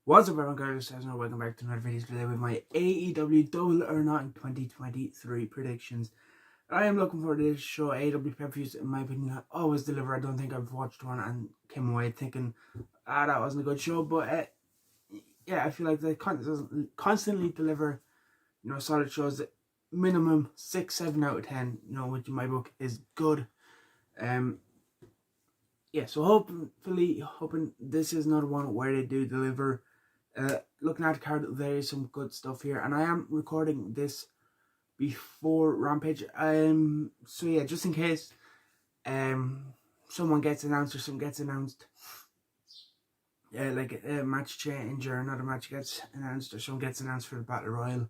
What's up everyone, guys? Welcome back to another video today with my AEW Double or Not 2023 predictions. I am looking forward to this show. AEW pay-per-views, in my opinion, always deliver. I don't think I've watched one and came away thinking, that wasn't a good show. But yeah, I feel like they constantly deliver, solid shows. Minimum 6, 7 out of 10, which in my book is good. Yeah, so hoping this is another one where they do deliver. Looking at the card, there is some good stuff here, and I am recording this before Rampage. So yeah, just in case someone gets announced or something gets announced, like a match change or another match gets announced or something gets announced for the Battle Royal,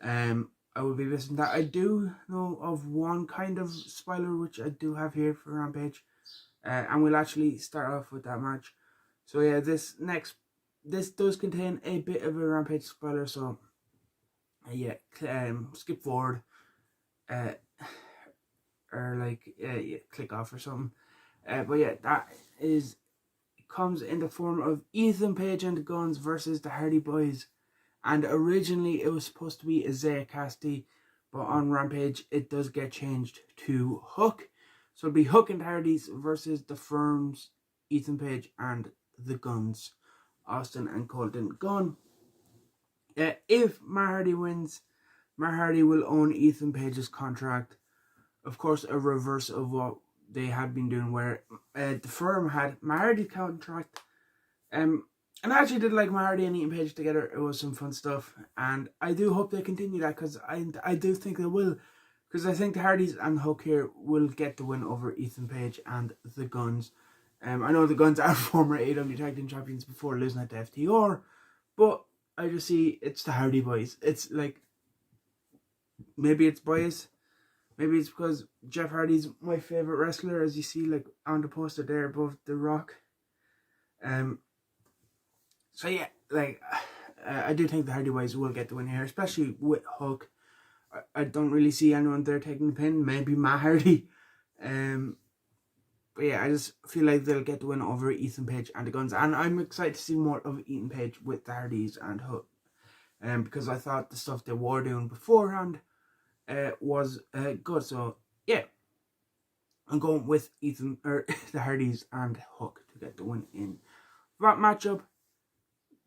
I will be listening to that. I do know of one kind of spoiler which I do have here for Rampage, and we'll actually start off with that match. So yeah, this does contain a bit of a Rampage spoiler, so yeah, skip forward, or like click off or something. But yeah, comes in the form of Ethan Page and the Guns versus the Hardy Boys, and originally it was supposed to be Isaiah Cassidy, but on Rampage it does get changed to Hook, so it'll be Hook and Hardys versus the Firms, Ethan Page and the Guns, Austin and Colton Gunn. If Matt Hardy wins, Matt Hardy will own Ethan Page's contract. Of course, a reverse of what they had been doing, where the Firm had Matt Hardy's contract. And I actually did like Matt Hardy and Ethan Page together. It was some fun stuff, and I do hope they continue that, because I do think they will, because I think the Hardys and Hook here will get the win over Ethan Page and the Guns. I know the Guns are former AEW Tag Team Champions before losing it to FTR, but I just see it's the Hardy Boys. It's like, maybe it's bias, maybe it's because Jeff Hardy's my favourite wrestler, as you see like on the poster there above The Rock. So yeah, like I do think the Hardy Boys will get the win here, especially with Hook. I don't really see anyone there taking the pin, maybe Matt Hardy. But yeah, I just feel like they'll get the win over Ethan Page and the Guns, and I'm excited to see more of Ethan Page with the Hardys and Hook, because I thought the stuff they were doing beforehand was good. So yeah, I'm going with the Hardys and Hook to get the win in that matchup.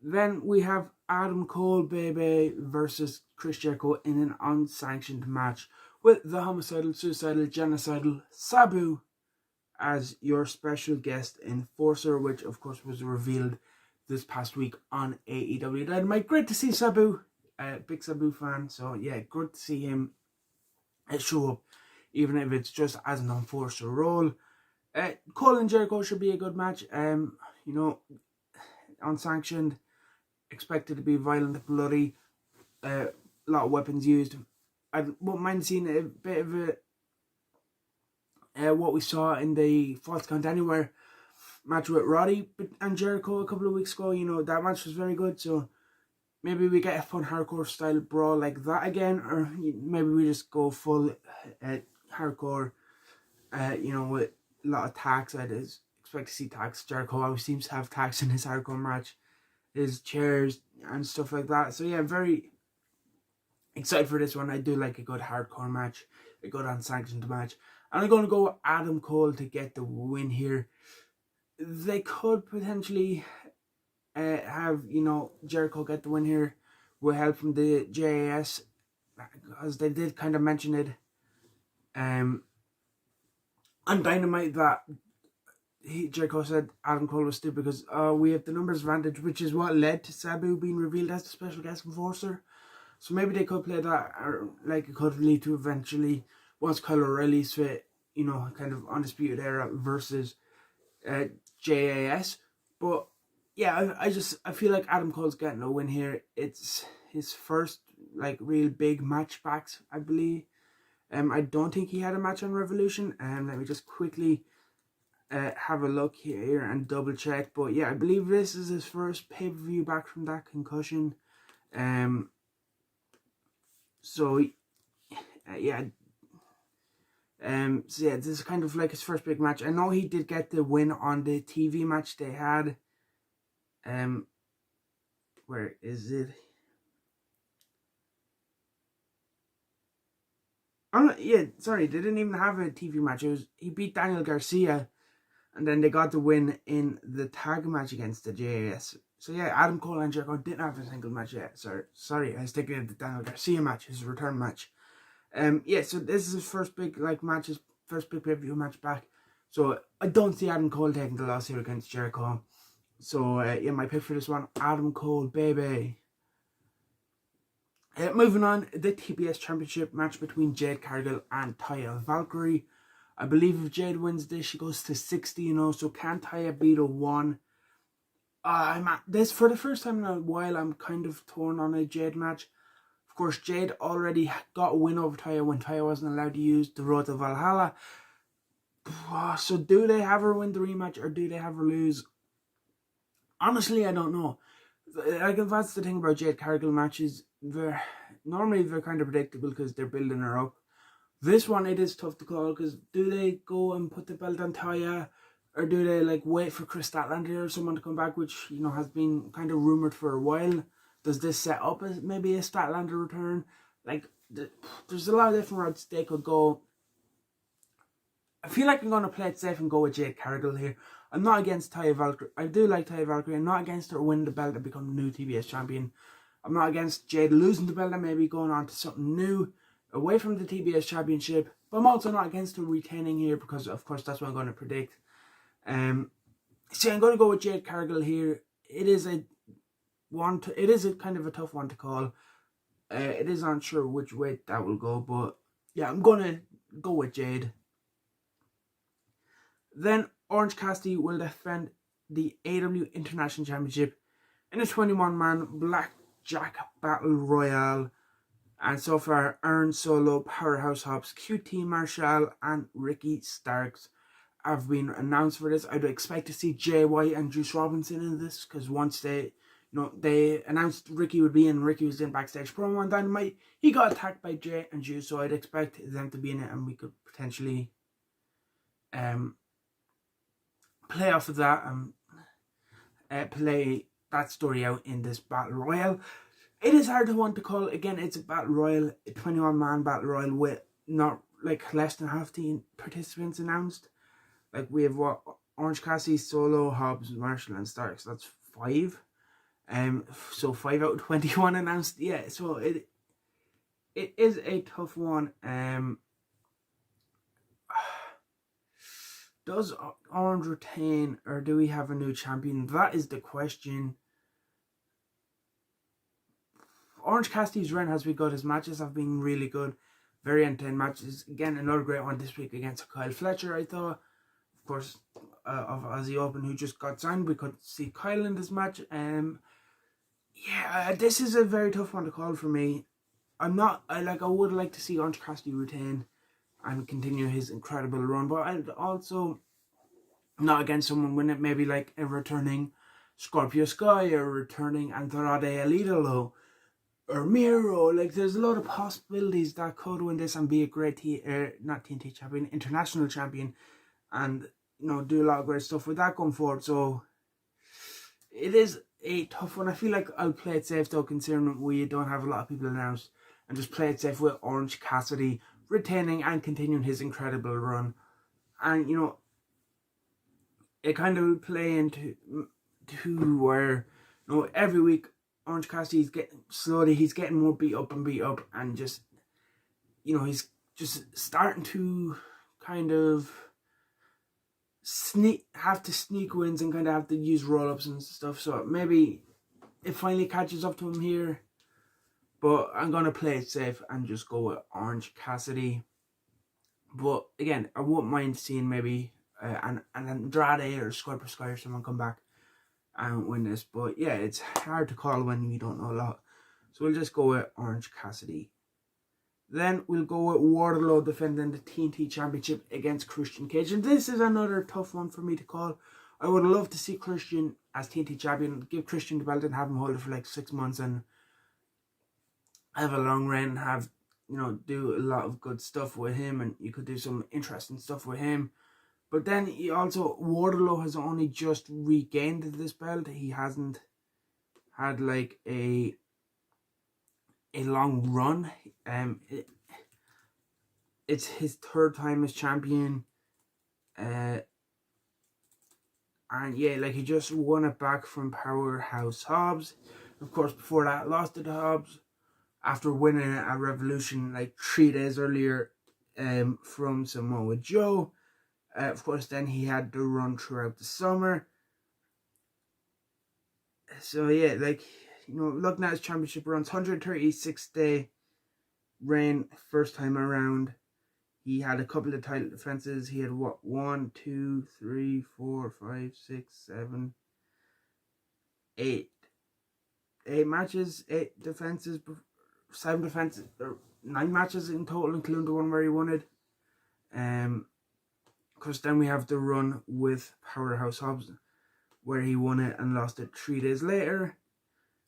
Then we have Adam Cole Baby versus Chris Jericho in an unsanctioned match with the homicidal, suicidal, genocidal Sabu as your special guest enforcer, which of course was revealed this past week on AEW Dynamite. Great to see Sabu, big Sabu fan, so yeah, good to see him show up, even if it's just as an enforcer role. Cole and Jericho should be a good match. Unsanctioned, expected to be violent, bloody, a lot of weapons used. I wouldn't mind seeing a bit of what we saw in the Falls Count Anywhere match with Roddy and Jericho a couple of weeks ago. That match was very good, so maybe we get a fun hardcore style brawl like that again, or maybe we just go full hardcore, with a lot of tags. I just expect to see tags. Jericho always seems to have tags in his hardcore match, his chairs and stuff like that. So yeah, very excited for this one. I do like a good hardcore match, a good unsanctioned match. And I'm going to go Adam Cole to get the win here. They could potentially have, Jericho get the win here with help from the JAS, because they did kind of mention it on Dynamite that Jericho said Adam Cole was stupid because we have the numbers advantage, which is what led to Sabu being revealed as the special guest enforcer. So maybe they could play that, or like it could lead to eventually, once Kyle O'Reilly's fit, kind of Undisputed Era versus JAS. But yeah, I feel like Adam Cole's getting a win here. It's his first like real big match back, I believe. I don't think he had a match on Revolution. Let me just quickly have a look here and double check. But yeah, I believe this is his first pay-per-view back from that concussion. So yeah. So yeah, this is kind of like his first big match. I know he did get the win on the TV match they had. Where is it? Oh, yeah, sorry, they didn't even have a TV match. He beat Daniel Garcia, and then they got the win in the tag match against the JAS. So yeah, Adam Cole and Jericho didn't have a single match yet. Sorry, I was thinking of the Daniel Garcia match, his return match. Yeah, so this is his first big match, his first big pay-per-view match back. So I don't see Adam Cole taking the loss here against Jericho. So yeah, my pick for this one, Adam Cole, baby. Moving on, the TBS Championship match between Jade Cargill and Taya Valkyrie. I believe if Jade wins this, she goes to 60-0. So can Taya beat a 1? I'm at this for the first time in a while. I'm kind of torn on a Jade match. Of course, Jade already got a win over Taya when Taya wasn't allowed to use the Road to Valhalla. So do they have her win the rematch or do they have her lose? Honestly, I don't know. Like, if that's the thing about Jade Cargill matches, normally they're kind of predictable because they're building her up. This one, it is tough to call because do they go and put the belt on Taya, or do they like wait for Chris Statlander or someone to come back, which has been kind of rumored for a while? Does this set up as maybe a Statlander return? Like, there's a lot of different routes they could go. I feel like I'm going to play it safe and go with Jade Cargill here. I'm not against Taya Valkyrie. I do like Taya Valkyrie. I'm not against her winning the belt and becoming the new TBS champion. I'm not against Jade losing the belt and maybe going on to something new away from the TBS championship. But I'm also not against her retaining here because, of course, that's what I'm going to predict. So I'm going to go with Jade Cargill here. It is a kind of a tough one to call. It is unsure which way that will go, but yeah, I'm going to go with Jade. Then Orange Cassidy will defend the AEW International Championship in a 21-man Blackjack Battle Royale. And so far, Aaron Solo, Powerhouse Hobbs, QT Marshall, and Ricky Starks have been announced for this. I'd expect to see Jay White and Juice Robinson in this, because once they announced Ricky would be in, Ricky was in backstage promo on Dynamite, he got attacked by Jay and Juice, so I'd expect them to be in it, and we could potentially play off of that and play that story out in this Battle Royale. It is hard to want to call. Again, it's a Battle Royale, a 21-man Battle Royale with not like less than half the participants announced. Like, we have Orange Cassidy, Solo, Hobbs, Marshall, and Starks. That's 5. So 5 out of 21 announced. Yeah, so it is a tough one. Does Orange retain, or do we have a new champion? That is the question. Orange Cassidy's run has been good. His matches have been really good. Very entertaining matches. Again, another great one this week against Kyle Fletcher, I thought. Of course, of Aussie Open, who just got signed. We could see Kyle in this match. Yeah, this is a very tough one to call for me. I would like to see Orange Cassidy retain and continue his incredible run, but I'd also not against someone winning, maybe like a returning Scorpio Sky or returning Andrade El Idolo or Miro. Like, there's a lot of possibilities that could win this and be a great not TNT champion, international champion, and do a lot of great stuff with that going forward. So it is a tough one. I feel like I'll play it safe though, considering we don't have a lot of people announced, and just play it safe with Orange Cassidy retaining and continuing his incredible run. And it kind of play into where every week Orange Cassidy's he's getting more beat up, and just he's just starting to kind of have to sneak wins and kind of have to use roll-ups and stuff. So maybe it finally catches up to him here. But I'm going to play it safe and just go with Orange Cassidy. But again, I wouldn't mind seeing maybe an Andrade or Scorpio Sky or someone come back and win this. But yeah, it's hard to call when you don't know a lot. So we'll just go with Orange Cassidy. Then we'll go with Wardlow defending the TNT Championship against Christian Cage. And this is another tough one for me to call. I would love to see Christian as TNT Champion, give Christian the belt and have him hold it for like 6 months and have a long reign, have do a lot of good stuff with him, and you could do some interesting stuff with him. But then Wardlow has only just regained this belt. He hasn't had like a long run. It's his third time as champion. And yeah, like he just won it back from Powerhouse Hobbs. Of course, before that, lost it to Hobbs after winning it at Revolution like 3 days earlier from Samoa Joe. Of course, then he had the run throughout the summer. So yeah, like, you know, looking at his championship runs, 136-day reign first time around. He had a couple of title defenses. He had what, 1, 2, 3, 4, 5, 6, 7, 8 matches, 8 defenses, 7 defenses, or 9 matches in total, including the one where he won it. Because then we have the run with Powerhouse Hobbs, where he won it and lost it 3 days later,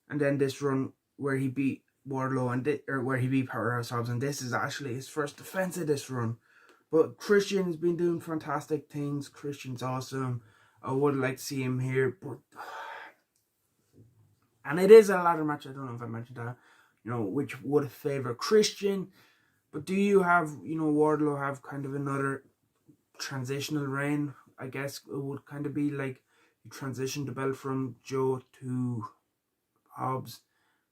and then this run where he beat Wardlow and where he beat Powerhouse Hobbs, and this is actually his first defense of this run. But Christian has been doing fantastic things. Christian's awesome. I would like to see him here, but and it is a ladder match. I don't know if I mentioned that, you know, which would favor Christian. But do you have, you know, Wardlow have kind of another transitional reign? I guess it would kind of be like you transitioned the belt from Joe to Hobbs,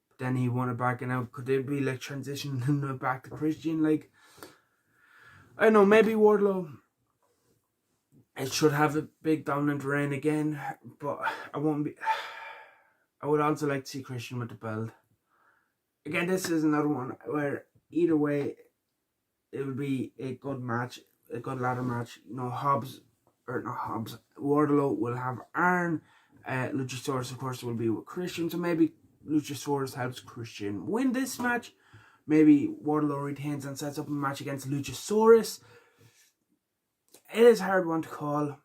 but then he won it back, and now could it be like transitioning it back to Christian? Like, I know, maybe Wardlow, it should have a big dominant reign again, but I would also like to see Christian with the belt. Again, this is another one where either way, it would be a good match, a good ladder match. You know, Wardlow will have Arn. Luchasaurus, of course, will be with Christian. So maybe Luchasaurus helps Christian win this match. Maybe Wardlow retains and sets up a match against Luchasaurus. It is a hard one to call.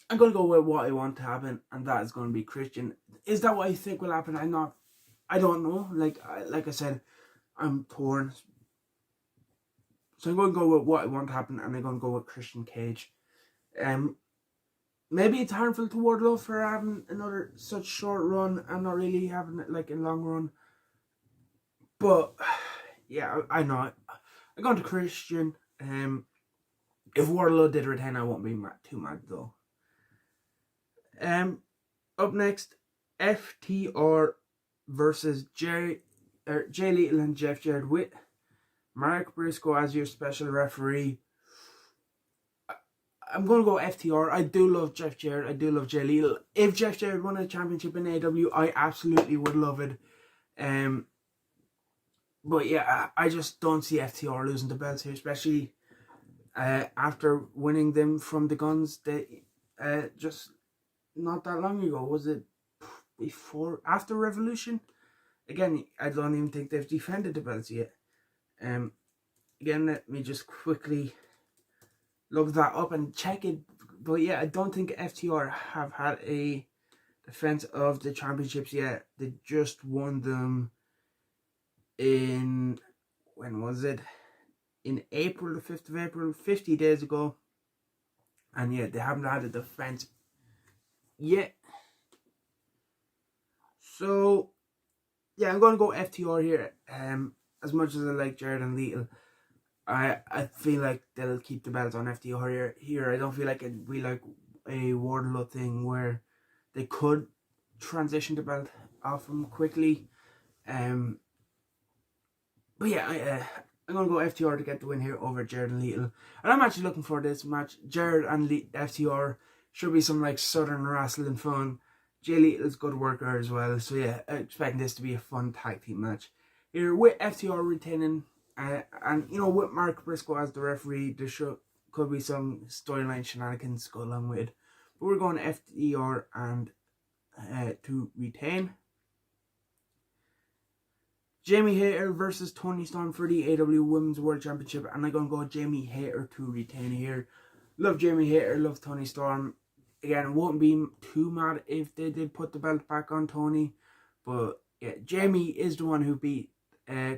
I'm going to go with what I want to happen, and that is going to be Christian. Is that what I think will happen? I don't know. Like I said, I'm torn. So I'm going to go with what I want to happen, and I'm going to go with Christian Cage. Maybe it's harmful to Wardlow for having another such short run and not really having it like a long run. But yeah, I know. I'm going to Christian. If Wardlow did retain, I won't be too mad though. Up next, FTR versus Jay Lethal and Jeff Jarrett with Mark Briscoe as your special referee. I'm going to go FTR. I do love Jeff Jarrett. I do love Jay Lethal. If Jeff Jarrett won a championship in AEW, I absolutely would love it. But yeah, I just don't see FTR losing the belts here, especially after winning them from the Guns. They just not that long ago. Was it after Revolution? Again, I don't even think they've defended the belts yet. Again, let me just quickly look that up and check it. But yeah, I don't think FTR have had a defense of the championships yet. They just won them in, when was it? In April, the 5th of April, 50 days ago. And yeah, they haven't had a defense yet. So yeah, I'm going to go FTR here. As much as I like Jarrett and Lethal, I feel like they'll keep the belts on FTR here. I don't feel like it'd be like a Wardlow thing where they could transition the belt off them quickly. But yeah, I'm going to go FTR to get the win here over Jarrett and Lethal. And I'm actually looking for this match. Jarrett and FTR should be some like southern wrestling fun. Jay Lethal's good worker as well. So yeah, I'm expecting this to be a fun tag team match here with FTR retaining. And you know, with Mark Briscoe as the referee, there could be some storyline shenanigans to go along with it. But we're going FTR and to retain. Jamie Hayter versus Toni Storm for the AEW Women's World Championship, and I'm going to go Jamie Hayter to retain here. Love Jamie Hayter, love Toni Storm. Again, wouldn't be too mad if they did put the belt back on Toni, but yeah, Jamie is the one who beat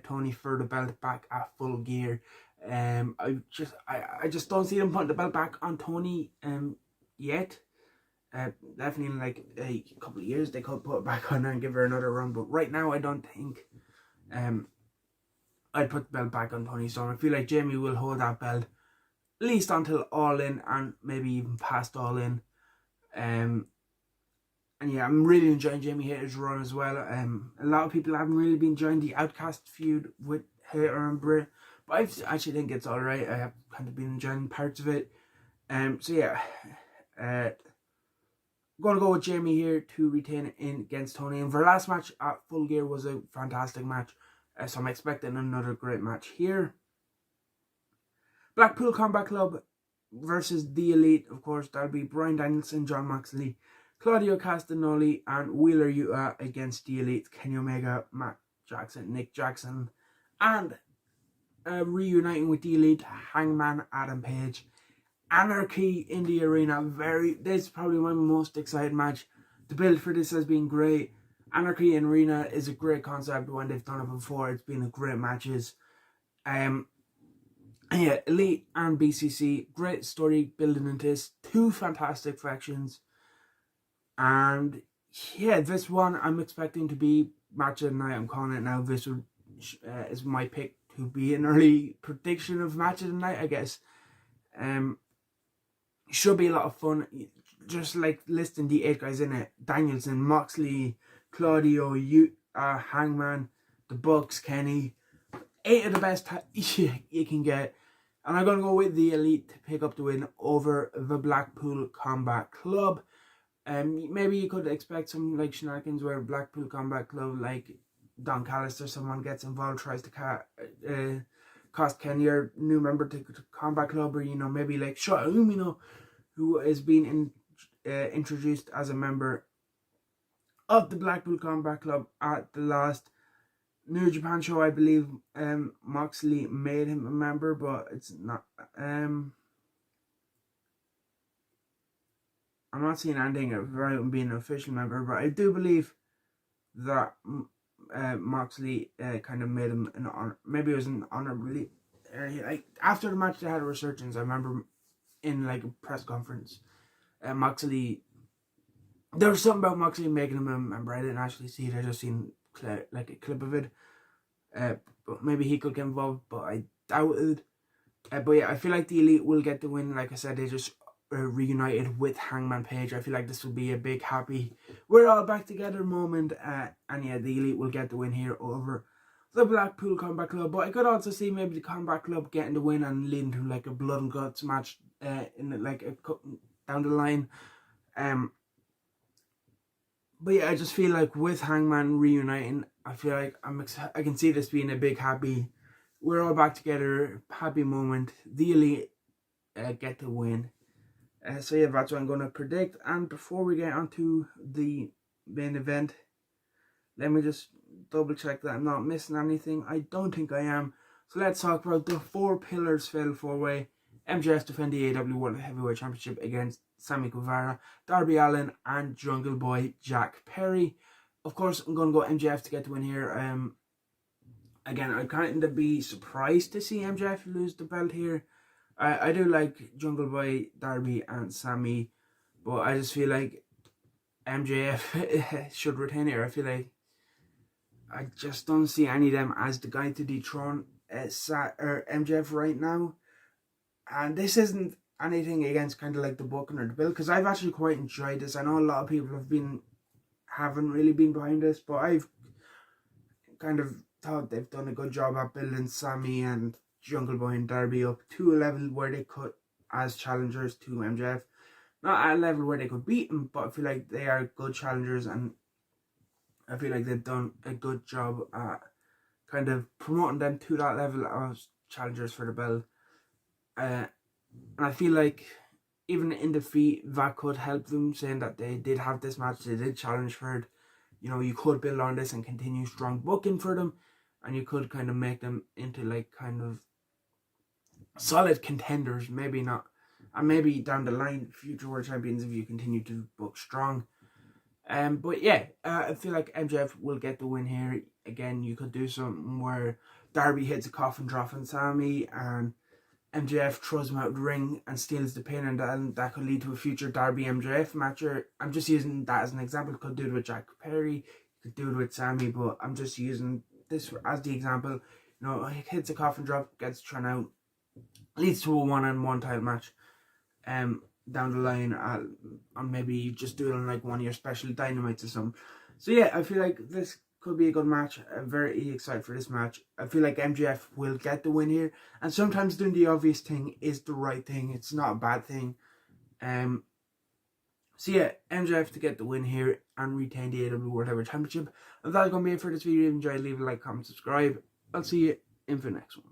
Toni for the belt back at Full Gear. I just don't see them putting the belt back on Toni yet. Definitely in like a couple of years they could put it back on her and give her another run, but right now I don't think I'd put the belt back on Toni Storm. I feel like Jamie will hold that belt at least until All In, and maybe even past All In. And yeah, I'm really enjoying Jamie Hayter's run as well. A lot of people haven't really been enjoying the Outcast feud with Hayter and Bray, but I actually think it's alright. I have kind of been enjoying parts of it. So yeah, I'm going to go with Jamie here to retain in against Toni. And for her last match at Full Gear was a fantastic match. So I'm expecting another great match here. Blackpool Combat Club versus The Elite. Of course, that'll be Bryan Danielson, Jon Moxley, Claudio Castagnoli, and Wheeler Yuta against The Elite, Kenny Omega, Matt Jackson, Nick Jackson, and reuniting with The Elite, Hangman Adam Page. Anarchy in the arena. This is probably my most exciting match. The build for this has been great. Anarchy in arena is a great concept. When they've done it before, it's been a great matches. Yeah, Elite and BCC, great story building into this. Two fantastic factions. And yeah, this one I'm expecting to be match of the night. I'm calling it now. This is my pick to be an early prediction of match of the night, I guess. Should be a lot of fun. Just like listing the 8 guys in it: Danielson, Moxley, Claudio, Hangman, the Bucks, Kenny. 8 of the best you can get. And I'm going to go with The Elite to pick up the win over the Blackpool Combat Club. Maybe you could expect some like shenanigans where Blackpool Combat Club, like Don Callis or someone gets involved, tries to cost Kenny or new member to Combat Club, or maybe like Shota Umino, who is being introduced as a member of the Blackpool Combat Club at the last New Japan show. I believe Moxley made him a member, but it's not. I'm not seeing anything about him being an official member, but I do believe that Moxley kind of made him an honor. Maybe it was an honorably. Like after the match, they had a resurgence. I remember in like a press conference, Moxley. There was something about Moxley making him a member. I didn't actually see it. I just seen like a clip of it. But maybe he could get involved, but I doubt it. But yeah, I feel like The Elite will get the win. Like I said, they just reunited with Hangman Page. I feel like this will be a big happy, we're all back together moment. And yeah, The Elite will get the win here over the Blackpool Combat Club. But I could also see maybe the Combat Club getting the win and leading to like a blood and guts match in like a down the line. But yeah, I just feel like with Hangman reuniting, I feel like I can see this being a big happy, we're all back together, happy moment. The Elite get the win. So yeah, that's what I'm going to predict. And before we get onto the main event, let me just double check that I'm not missing anything. I don't think I am. So let's talk about the 4 Pillars Fatal 4-Way. MJF defend the AEW World Heavyweight Championship against Sammy Guevara, Darby Allin, and Jungle Boy Jack Perry. Of course, I'm going to go MJF to get the win here. Again, I'd kind of be surprised to see MJF lose the belt here. I do like Jungle Boy, Darby, and Sammy, but I just feel like MJF should retain here. I feel like I just don't see any of them as the guy to dethrone MJF right now. And this isn't anything against kind of like the booking or the bill, because I've actually quite enjoyed this. I know a lot of people haven't really been behind this, but I've kind of thought they've done a good job at building Sammy and Jungle Boy and Darby up to a level where they could as challengers to MJF. Not at a level where they could beat him, but I feel like they are good challengers, and I feel like they've done a good job at kind of promoting them to that level of challengers for the belt. And I feel like even in defeat, that could help them, saying that they did have this match, they did challenge for it. You could build on this and continue strong booking for them, and you could kind of make them into like kind of solid contenders, maybe not, and maybe down the line future world champions if you continue to book strong. But yeah, I feel like MJF will get the win here. Again, you could do something where Darby hits a coffin drop on Sammy, and MJF throws him out of the ring and steals the pin, and that could lead to a future Darby MJF match. Or I'm just using that as an example. Could do it with Jack Perry, could do it with Sammy, but I'm just using this as the example. You know, he hits a coffin drop, gets thrown out, leads to a 1-on-1 title match. Down the line, and maybe just do it on like one of your special dynamites or something. So yeah, I feel like this could be a good match. I'm very excited for this match. I feel like MJF will get the win here, and sometimes doing the obvious thing is the right thing. It's not a bad thing. So yeah, MJF to get the win here and retain the AEW World Heavyweight Championship. And that's going to be it for this video. If you enjoyed, leave a like, comment, subscribe. I'll see you in the next one.